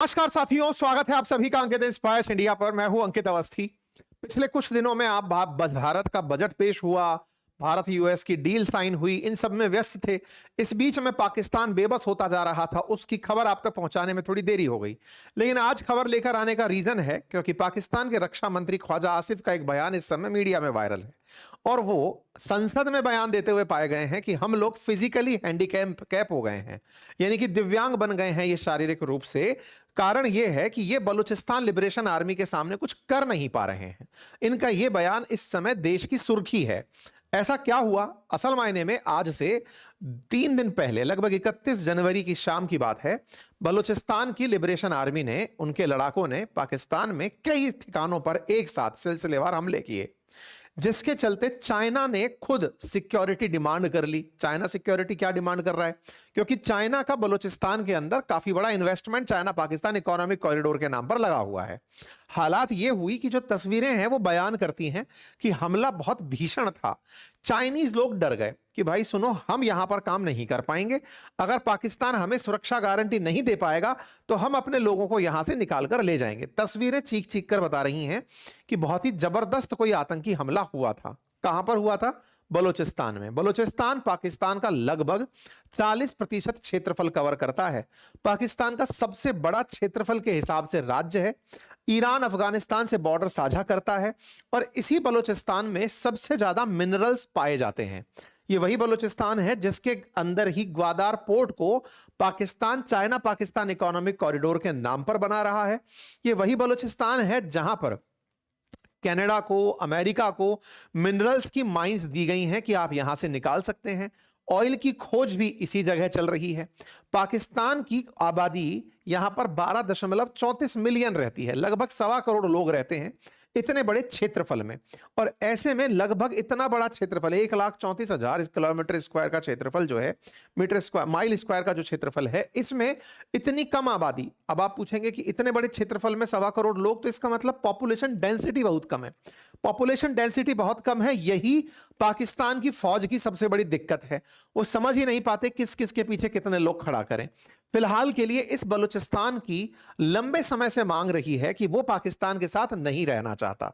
नमस्कार साथियों, स्वागत है आप सभी का अंकित इंस्पायर्स इंडिया पर। मैं हूं अंकित अवस्थी। पिछले कुछ दिनों में आप भारत का बजट पेश हुआ, भारत यूएस की डील साइन हुई, इन सब में व्यस्त थे। इस बीच में पाकिस्तान बेबस होता जा रहा था, उसकी खबर आप तक पहुंचाने में थोड़ी देरी हो गई। लेकिन आज खबर लेकर आने का रीजन है क्योंकि पाकिस्तान के रक्षा मंत्री ख्वाजा आसिफ का एक बयान इस समय मीडिया में वायरल है और वो संसद में बयान देते हुए पाए गए हैं कि हम लोग फिजिकली हैंडीकैप हो गए हैं, यानी कि दिव्यांग बन गए हैं ये शारीरिक रूप से। कारण ये है कि ये बलूचिस्तान लिबरेशन आर्मी के सामने कुछ कर नहीं पा रहे हैं। इनका ये बयान इस समय देश की सुर्खी है। ऐसा क्या हुआ? असल मायने में आज से 3 दिन पहले, लगभग 31 जनवरी की शाम की बात है, बलूचिस्तान की लिबरेशन आर्मी ने, उनके लड़ाकों ने पाकिस्तान में कई ठिकानों पर एक साथ सिलसिलेवार हमले किए, जिसके चलते चाइना ने खुद सिक्योरिटी डिमांड कर ली। चाइना सिक्योरिटी क्या डिमांड कर रहा है? क्योंकि चाइना का बलूचिस्तान के अंदर काफी बड़ा investment China Pakistan economic corridor के नाम पर लगा हुआ है। हालात ये हुई कि जो तस्वीरें हैं वो बयान करती हैं कि हमला बहुत भीषण था। चाइनीज लोग डर गए कि भाई सुनो, हम यहां पर काम नहीं कर पाएंगे। अगर पाकिस्तान हमें सुरक्षा गारंटी नहीं दे पाएगा तो हम अपने लोगों को यहां से निकाल कर ले जाएंगे। तस्वीरें चीख चीख कर बता रही हैं कि बहुत ही जबरदस्त कोई आतंकी हमला हुआ था। कहां पर हुआ था? बलूचिस्तान में। बलूचिस्तान पाकिस्तान का लगभग 40% क्षेत्रफल कवर करता है। पाकिस्तान का सबसे बड़ा क्षेत्रफल के हिसाब से राज्य है। ईरान अफगानिस्तान से बॉर्डर साझा करता है और इसी बलूचिस्तान में सबसे ज्यादा मिनरल्स पाए जाते हैं। ये वही बलूचिस्तान है जिसके अंदर ही ग्वादार पोर्ट को Pakistan China Pakistan economic corridor के नाम पर बना रहा है। ये वही बलूचिस्तान है जहां पर कनाडा को, अमेरिका को मिनरल्स की माइंस दी गई हैं कि आप यहां से निकाल सकते हैं। ऑयल की खोज भी इसी जगह चल रही है। पाकिस्तान की आबादी यहां पर 12.34 मिलियन रहती है, लगभग 1.25 करोड़ लोग रहते हैं इतने बड़े क्षेत्रफल में। और ऐसे में लगभग इतना बड़ा क्षेत्रफल, 1,34,000 किलोमीटर स्क्वायर का क्षेत्रफल जो है, मीटर स्क्वायर माइल स्क्वायर का जो क्षेत्रफल है, इसमें इतनी कम आबादी। अब आप पूछेंगे कि इतने बड़े क्षेत्रफल में 1.25 करोड़ लोग, तो इसका मतलब पॉपुलेशन डेंसिटी बहुत कम है। पॉपुलेशन डेंसिटी बहुत कम है, यही पाकिस्तान की फौज की सबसे बड़ी दिक्कत है। वो समझ ही नहीं पाते किस किस के पीछे कितने लोग खड़ा करें। फिलहाल के लिए इस बलूचिस्तान की लंबे समय से मांग रही है कि वो पाकिस्तान के साथ नहीं रहना चाहता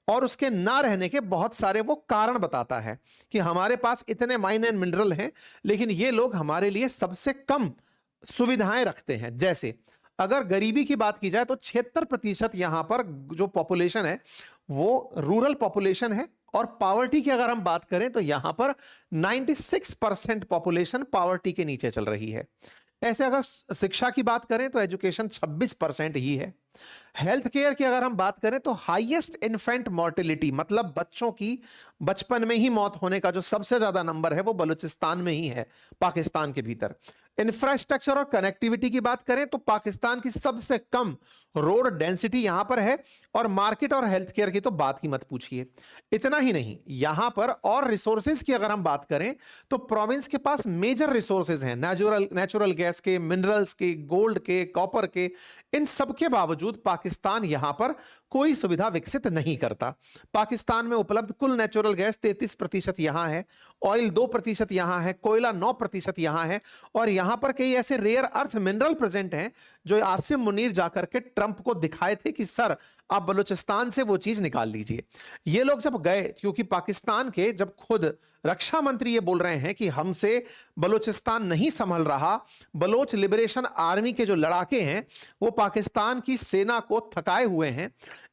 और उसके ना रहने के बहुत सारे वो कारण बताता है कि हमारे पास इतने माइन एंड मिनरल हैं, लेकिन ये लोग हमारे लिए सबसे कम सुविधाएं रखते हैं। जैसे अगर गरीबी की बात की जाए तो 76% यहां पर जो पॉपुलेशन है वो रूरल पॉपुलेशन है। और पावर्टी की अगर हम बात करें तो यहां पर 96% पॉपुलेशन पावर्टी के नीचे चल रही है। ऐसे अगर शिक्षा की बात करें तो एजुकेशन 26% ही है। हेल्थ केयर की अगर हम बात करें तो हाईएस्ट इन्फेंट मोर्टेलिटी, मतलब बच्चों की बचपन में ही मौत होने का जो सबसे ज्यादा नंबर है वो बलूचिस्तान में ही है, पाकिस्तान के भीतर। इंफ्रास्ट्रक्चर और कनेक्टिविटी की बात करें तो पाकिस्तान की सबसे कम रोड डेंसिटी यहां पर है। और मार्केट और हेल्थ केयर की तो बात ही मत पूछिए। इतना ही नहीं, यहां पर और रिसोर्सेज की अगर हम बात करें तो प्रोविंस के पास मेजर रिसोर्सेज हैं, नेचुरल गैस के, मिनरल्स के, गोल्ड के, कॉपर के। इन सब के बावजूद पाकिस्तान यहां पर कोई सुविधा विकसित नहीं करता। पाकिस्तान में उपलब्ध कुल नेचुरल गैस 33% यहां है, ऑयल 2% यहां है, कोयला 9% यहां है। और यहां पर कई ऐसे रेयर अर्थ मिनरल प्रेजेंट हैं जो आसिम मुनीर जाकर के ट्रंप को दिखाए थे कि सर आप बलूचिस्तान से वो चीज निकाल लीजिए। ये लोग जब गए, क्योंकि पाकिस्तान के जब खुद रक्षा मंत्री ये बोल रहे हैं कि हमसे बलूचिस्तान नहीं संभल रहा, बलोच लिबरेशन आर्मी के जो लड़ाके हैं वो पाकिस्तान की सेना को थकाए हुए हैं,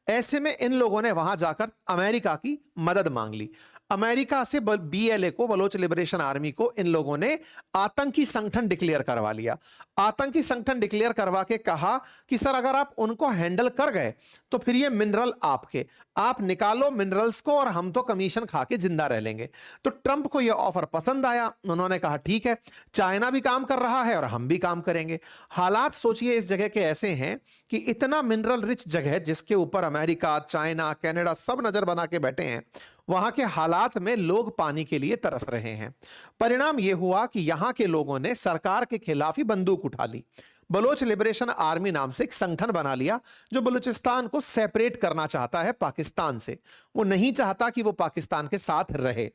ऐसे में इन लोगों ने वहां जाकर अमेरिका की मदद मांग ली। अमेरिका से बीएलए को, बलोच लिबरेशन आर्मी को, इन लोगों ने आतंकी संगठन डिक्लेयर करवा लिया। आतंकी संगठन डिक्लेयर करवा के कहा कि सर अगर आप उनको हैंडल कर गए तो फिर ये मिनरल आपके, आप निकालो मिनरल्स को और हम तो कमीशन खा के जिंदा रह लेंगे। तो ट्रंप को यह ऑफर पसंद आया। उन्होंने कहा ठीक है, चाइना भी काम कर रहा है और हम भी काम करेंगे। हालात सोचिए इस जगह के ऐसे हैं कि इतना मिनरल रिच जगह जिसके ऊपर अमेरिका, चाइना, कनाडा सब नजर बना के बैठे हैं, वहां के हालात में लोग पानी के लिए तरस रहे हैं। परिणाम यह हुआ कि यहां के लोगों ने सरकार के खिलाफ ही बंदूक उठा ली। बलोच लिबरेशन आर्मी नाम से एक संगठन बना लिया जो बलूचिस्तान को सेपरेट करना चाहता है पाकिस्तान से। वो नहीं चाहता कि वो पाकिस्तान के साथ रहे।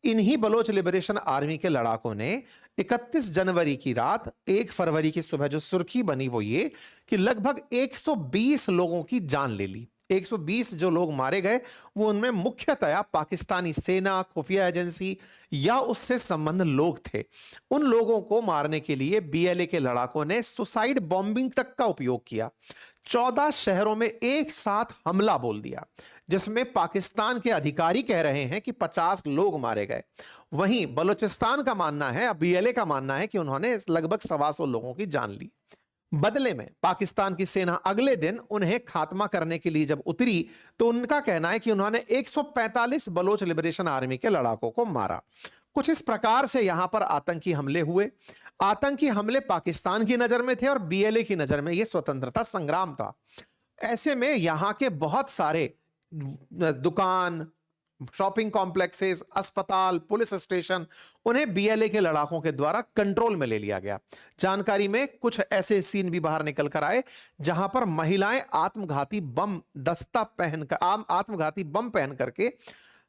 इन्हीं बलोच लिबरेशन आर्मी के लड़ाकों ने 31 जनवरी की रात 1 फरवरी की सुबह जो सुर्खी बनी वो ये कि लगभग 120 लोगों की जान ले ली। 120 जो लोग मारे गए वो उनमें मुख्यतया पाकिस्तानी सेना, खुफिया एजेंसी या उससे संबंध लोग थे। उन लोगों को मारने के लिए बीएलए के लड़ाकों ने सुसाइड बॉम्बिंग तक का उपयोग किया। 14 शहरों में एक साथ हमला बोल दिया, जिसमें पाकिस्तान के अधिकारी कह रहे हैं कि 50 लोग मारे गए। वहीं बलूचिस्तान का मानना है, बीएलए का मानना है कि उन्होंने लगभग 125 लोगों की जान ली। बदले में पाकिस्तान की सेना अगले दिन उन्हें खात्मा करने के लिए जब उतरी तो उनका कहना है कि उन्होंने 145 बलोच लिबरेशन आर्मी के लड़ाकों को मारा। कुछ इस प्रकार से यहां पर आतंकी हमले हुए। आतंकी हमले पाकिस्तान की नजर में थे और बीएलए की नजर में यह स्वतंत्रता संग्राम था। ऐसे में यहां के बहुत सारे दुकान, शॉपिंग कॉम्प्लेक्सेस, अस्पताल, पुलिस स्टेशन, उन्हें बीएलए के लड़ाकों के द्वारा कंट्रोल में ले लिया गया। जानकारी में कुछ ऐसे सीन भी बाहर निकल कर आए जहां पर महिलाएं आत्मघाती बम पहन करके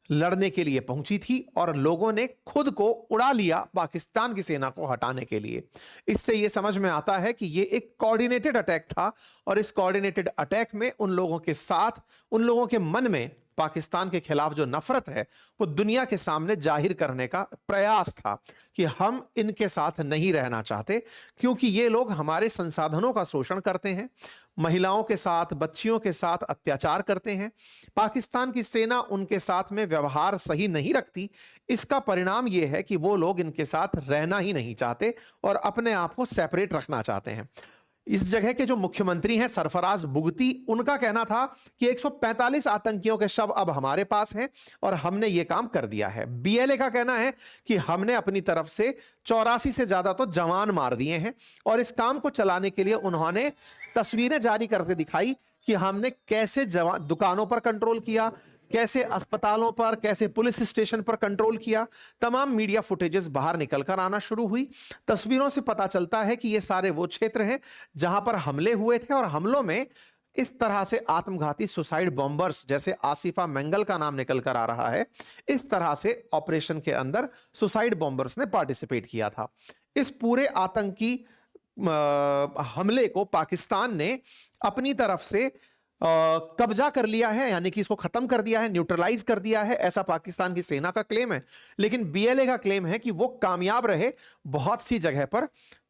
लड़ने के लिए पहुंची थी और लोगों ने खुद को उड़ा लिया पाकिस्तान की सेना को हटाने के लिए। इससे यह समझ में आता है कि यह एक कोऑर्डिनेटेड अटैक था और इस कोऑर्डिनेटेड अटैक में उन लोगों के मन में पाकिस्तान के खिलाफ जो नफरत है वो दुनिया के सामने जाहिर करने का प्रयास था कि हम इनके साथ नहीं रहना चाहते, क्योंकि ये लोग हमारे संसाधनों का शोषण करते हैं, महिलाओं के साथ, बच्चियों के साथ अत्याचार करते हैं। पाकिस्तान की सेना उनके साथ में व्यवहार सही नहीं रखती। इसका परिणाम यह है कि वो लोग इनके साथ रहना ही नहीं चाहते और अपने आप को सेपरेट रखना चाहते हैं। इस जगह के जो मुख्यमंत्री हैं सरफराज बुगती, उनका कहना था कि 145 आतंकियों के शव अब हमारे पास हैं और हमने ये काम कर दिया है। बीएलए का कहना है कि हमने अपनी तरफ से 84 से ज्यादा तो जवान मार दिए हैं और इस काम को चलाने के लिए उन्होंने तस्वीरें जारी करके दिखाई कि हमने कैसे दुकानों पर कंट्रोल किया, कैसे अस्पतालों पर, कैसे पुलिस स्टेशन पर कंट्रोल किया। तमाम मीडिया फुटेजेस बाहर निकलकर आना शुरू हुई। तस्वीरों से पता चलता है कि ये सारे वो क्षेत्र हैं जहां पर हमले हुए थे और हमलों में इस तरह से आत्मघाती सुसाइड बॉम्बर्स, जैसे आसिफा मंगल का नाम निकल कर आ रहा है, इस तरह से ऑपरेशन के अंदर सुसाइड बॉम्बर्स ने पार्टिसिपेट किया था। इस पूरे आतंकी हमले को पाकिस्तान ने अपनी तरफ से कब्जा कर लिया है, यानी कि इसको खत्म कर दिया है, न्यूट्रलाइज कर दिया है, ऐसा पाकिस्तान की सेना का क्लेम है। लेकिन बीएलए का क्लेम है कि वो कामयाब रहे बहुत सी जगह पर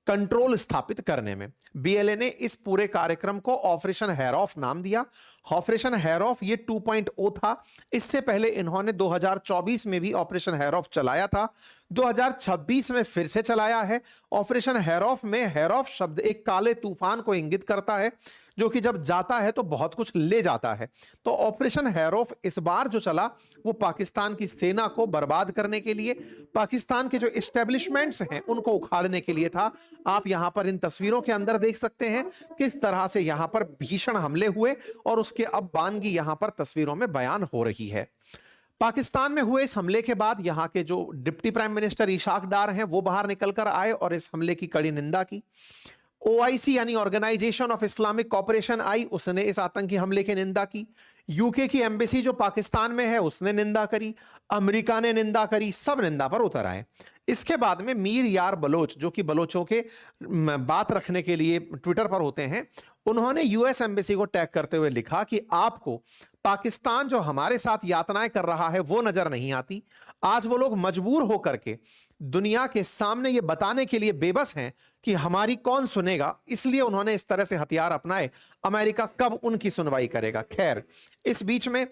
कंट्रोल स्थापित करने में। बीएलए ने इस पूरे कार्यक्रम को ऑपरेशन हैरॉफ नाम दिया। ऑपरेशन हैरॉफ ये 2.0 था। इससे पहले इन्होंने 2024 में भी ऑपरेशन हैरॉफ चलाया था, 2026 में फिर से चलाया है। ऑपरेशन हैरॉफ में हैरॉफ शब्द एक काले तूफान को इंगित करता है जो कि जब जाता है तो बहुत कुछ ले जाता है। तो ऑपरेशन हैरॉफ इस बार जो चला वो पाकिस्तान की सेना को बर्बाद करने के लिए, पाकिस्तान के जो एस्टेब्लिशमेंट्स हैं उनको उखाड़ने के लिए था। आप यहां पर इन तस्वीरों के अंदर देख सकते हैं किस तरह से यहां पर भीषण हमले हुए और उसके अब बानगी यहां पर तस्वीरों में बयान हो रही है। पाकिस्तान में हुए इस हमले के बाद यहां के जो डिप्टी प्राइम मिनिस्टर इशाक डार हैं वो बाहर निकलकर आए और इस हमले की कड़ी निंदा की। ओआईसी यानी ऑर्गेनाइजेशन ऑफ इस्लामिक कॉपरेशन आई, उसने इस आतंकी हमले की निंदा की। यूके की एम्बेसी जो पाकिस्तान में है उसने निंदा करी, अमेरिका ने निंदा करी, सब निंदा पर उतर आए। इसके बाद में मीर यार बलोच, जो कि बलोचों के बात रखने के लिए ट्विटर पर होते हैं, उन्होंने यूएस एम्बेसी को टैग करते हुए लिखा कि आपको पाकिस्तान जो हमारे साथ यातनाएं कर रहा है वो नजर नहीं आती। आज वो लोग मजबूर होकर के दुनिया के सामने ये बताने के लिए बेबस हैं कि हमारी कौन सुनेगा, इसलिए उन्होंने इस तरह से हथियार अपनाए। अमेरिका कब उनकी सुनवाई करेगा। खैर, इस बीच में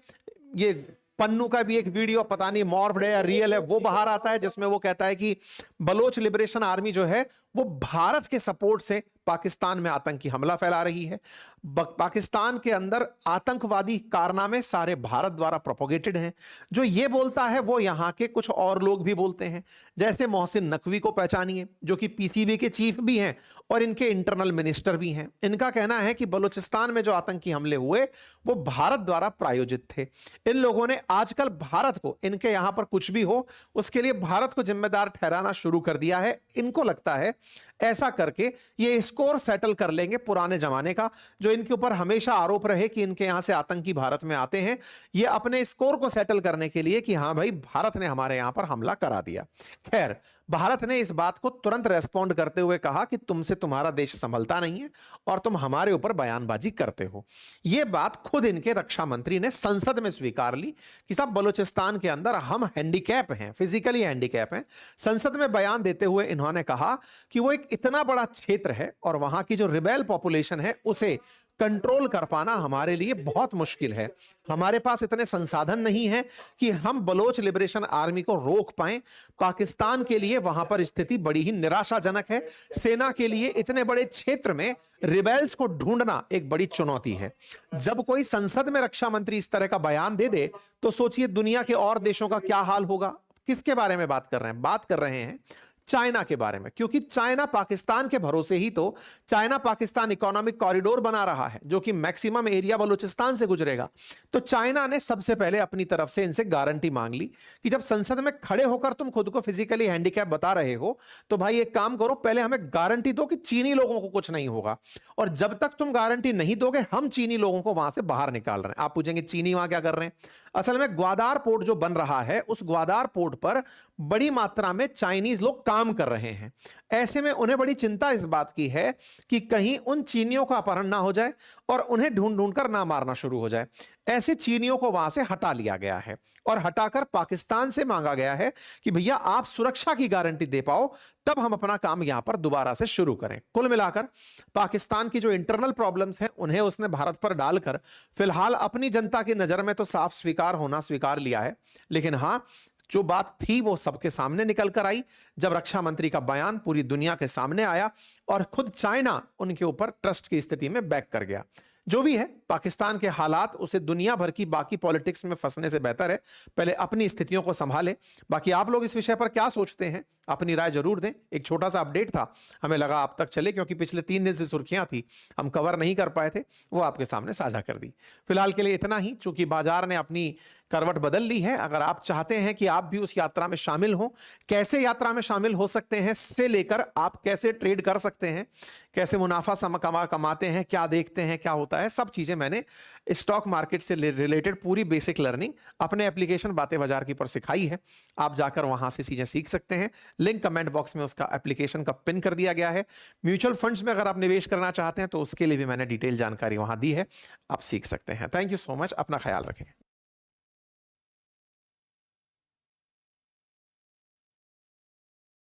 ये पन्नू का भी एक वीडियो, पता नहीं मॉर्फ्ड है या रियल है, वो बाहर आता है जिसमें वो कहता है कि बलोच लिबरेशन आर्मी जो है वो भारत के सपोर्ट से पाकिस्तान में आतंकी हमला फैला रही है। पाकिस्तान के अंदर आतंकवादी कारनामे सारे भारत द्वारा प्रोपोगेटेड हैं। जो ये बोलता है वो यहाँ के कुछ और लोग भी बोलते हैं, जैसे मोहसिन नकवी को पहचानिए जो कि पीसीबी के चीफ भी हैं और इनके इंटरनल मिनिस्टर भी हैं। इनका कहना है कि बलूचिस्तान में जो आतंकी हमले हुए वो भारत द्वारा प्रायोजित थे। इन लोगों ने आजकल भारत को, इनके यहां पर कुछ भी हो उसके लिए भारत को जिम्मेदार ठहराना शुरू कर दिया है। इनको लगता है ऐसा करके ये स्कोर सेटल कर लेंगे पुराने जमाने का, जो इनके ऊपर हमेशा आरोप रहे कि इनके यहां से आतंकी भारत में आते हैं। ये अपने स्कोर को सेटल करने के लिए कि हां भाई भारत ने हमारे यहां पर हमला करा दिया। खैर, भारत ने इस बात को तुरंत रेस्पॉन्ड करते हुए कहा कि तुमसे तुम्हारा देश संभलता नहीं है और तुम हमारे ऊपर बयानबाजी करते हो। यह बात खुद इनके रक्षा मंत्री ने संसद में स्वीकार ली कि साहब बलूचिस्तान के अंदर हम हैंडीकैप हैं, फिजिकली हैंडीकैप हैं। संसद में बयान देते हुए इन्होंने कहा कि वो एक इतना बड़ा क्षेत्र है और वहां की जो रिबेल पॉपुलेशन है उसे कंट्रोल कर पाना हमारे लिए बहुत मुश्किल है। हमारे पास इतने संसाधन नहीं है कि हम बलोच लिबरेशन आर्मी को रोक पाएं। पाकिस्तान के लिए वहां पर स्थिति बड़ी ही निराशाजनक है। सेना के लिए इतने बड़े क्षेत्र में रिबेल्स को ढूंढना एक बड़ी चुनौती है। जब कोई संसद में रक्षा मंत्री इस तरह का बयान दे दे तो सोचिए दुनिया के और देशों का क्या हाल होगा। किसके बारे में बात कर रहे हैं? बात कर रहे हैं चाइना के बारे में, क्योंकि चाइना पाकिस्तान के भरोसे ही तो चाइना पाकिस्तान इकोनॉमिक कॉरिडोर बना रहा है जो कि मैक्सिमम एरिया बलूचिस्तान से गुजरेगा। तो चाइना ने सबसे पहले अपनी तरफ से इनसे गारंटी मांग ली कि जब संसद में खड़े होकर तुम खुद को फिजिकली हैंडीकैप बता रहे हो तो भाई एक काम करो, पहले हमें गारंटी दो कि चीनी लोगों को कुछ नहीं होगा, और जब तक तुम गारंटी नहीं दोगे हम चीनी लोगों को वहां से बाहर निकाल रहे हैं। आप पूछेंगे चीनी वहां क्या कर रहे हैं? असल में ग्वादार पोर्ट जो बन रहा है उस ग्वादार पोर्ट पर बड़ी मात्रा में चाइनीज लोग काम कर रहे हैं। ऐसे में उन्हें बड़ी चिंता इस बात की है कि कहीं उन चीनियों का अपहरण ना हो जाए और उन्हें ढूंढ ढूंढ कर ना मारना शुरू हो जाए। ऐसे चीनियों को वहां से हटा लिया गया है और हटाकर पाकिस्तान से मांगा गया है कि भैया आप सुरक्षा की गारंटी दे पाओ तब हम अपना काम यहां पर दोबारा से शुरू करें। कुल मिलाकर पाकिस्तान की जो इंटरनल प्रॉब्लम्स हैं उन्हें उसने भारत पर डालकर फिलहाल अपनी जनता की नजर में तो साफ स्वीकार लिया है, लेकिन हां जो बात थी वो सबके सामने निकल कर आई जब रक्षा मंत्री का बयान पूरी दुनिया के सामने आया और खुद चाइना उनके ऊपर ट्रस्ट की स्थिति में बैक कर गया। जो भी है पाकिस्तान के हालात उसे दुनिया भर की बाकी पॉलिटिक्स में फंसने से बेहतर है पहले अपनी स्थितियों को संभाले। बाकी आप लोग इस विषय पर क्या सोचते हैं अपनी राय जरूर दें। एक छोटा सा अपडेट था, हमें लगा आप तक चले क्योंकि पिछले 3 दिन से सुर्खियां थी, हम कवर नहीं कर पाए थे, वो आपके सामने साझा कर दी। फिलहाल के लिए इतना ही, चूंकि बाजार ने अपनी करवट बदल ली है। अगर आप चाहते हैं कि आप भी उस यात्रा में शामिल हो, कैसे यात्रा में शामिल हो सकते हैं से लेकर आप कैसे ट्रेड कर सकते हैं, कैसे मुनाफा कमाते हैं, क्या देखते हैं, क्या होता है, सब चीजें मैंने स्टॉक मार्केट से रिलेटेड पूरी बेसिक लर्निंग अपने एप्लीकेशन बातें बाजार की पर सिखाई है। आप जाकर वहां से चीजें सीख सकते हैं। लिंक कमेंट बॉक्स में उसका एप्लीकेशन का पिन कर दिया गया है। म्यूचुअल फंड्स में अगर आप निवेश करना चाहते हैं तो उसके लिए भी मैंने डिटेल जानकारी वहां दी है, आप सीख सकते हैं। थैंक यू सो मच, अपना ख्याल रखें।